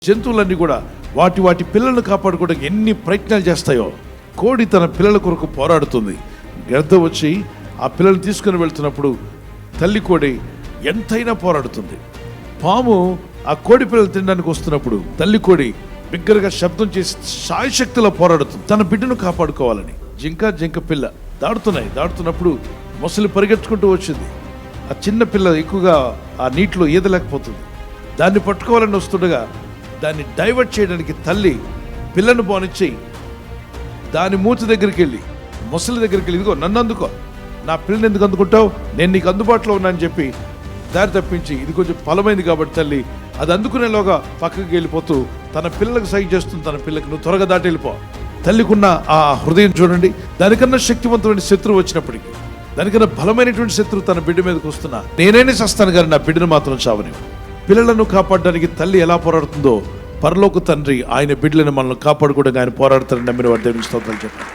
జంతువులన్నీ కూడా వాటి పిల్లలను కాపాడుకోవడానికి ఎన్ని ప్రయత్నాలు చేస్తాయో, కోడి తన పిల్లల కొరకు పోరాడుతుంది. గద్ద వచ్చి ఆ పిల్లల్ని తీసుకుని వెళ్తున్నప్పుడు తల్లి కోడి ఎంతైనా పోరాడుతుంది. పాము ఆ కోడి పిల్లలు తినడానికి వస్తున్నప్పుడు తల్లి కోడి బిగ్గరగా శబ్దం చేసి శాయశక్తిలో పోరాడుతుంది తన బిడ్డను కాపాడుకోవాలని. జింక పిల్ల దాడుతున్నప్పుడు మొసలి పరిగెత్తుకుంటూ వచ్చింది. ఆ చిన్న పిల్ల ఎక్కువగా ఆ నీటిలో ఈదలేకపోతుంది. దాన్ని పట్టుకోవాలని వస్తుండగా దాన్ని డైవర్ట్ చేయడానికి తల్లి పిల్లను బానిచ్చి దాని మూతి దగ్గరికి వెళ్ళి మొసలి దగ్గరికి వెళ్ళి, ఇదిగో నన్ను అందుకో, నా పిల్లని ఎందుకు అందుకుంటావు, నేను నీకు అందుబాటులో ఉన్నా అని చెప్పి దారి తప్పించి, ఇది కొంచెం బలమైంది కాబట్టి తల్లి అది అందుకునేలోగా పక్కకి వెళ్ళిపోతూ తన పిల్లలకు సైన్ చేస్తుంది. తన పిల్లకి నువ్వు త్వరగా దాటి వెళ్ళిపో. తల్లికున్న ఆ హృదయం చూడండి. దానికన్నా శక్తివంతమైన శత్రువు వచ్చినప్పటికీ, దానికన్నా బలమైనటువంటి శత్రువు తన బిడ్డ మీదకి వస్తున్నా, నేనైనా చస్తాను కానీ నా బిడ్డను మాత్రం చావని. పిల్లలను కాపాడడానికి తల్లి ఎలా పోరాడుతుందో, పరలోక తండ్రి ఆయన బిడ్డలను మనల్ని కాపాడుకోవడానికి ఆయన పోరాడతారని నమ్మిన వారి దేవునికి స్తోత్రాలు చెప్పారు.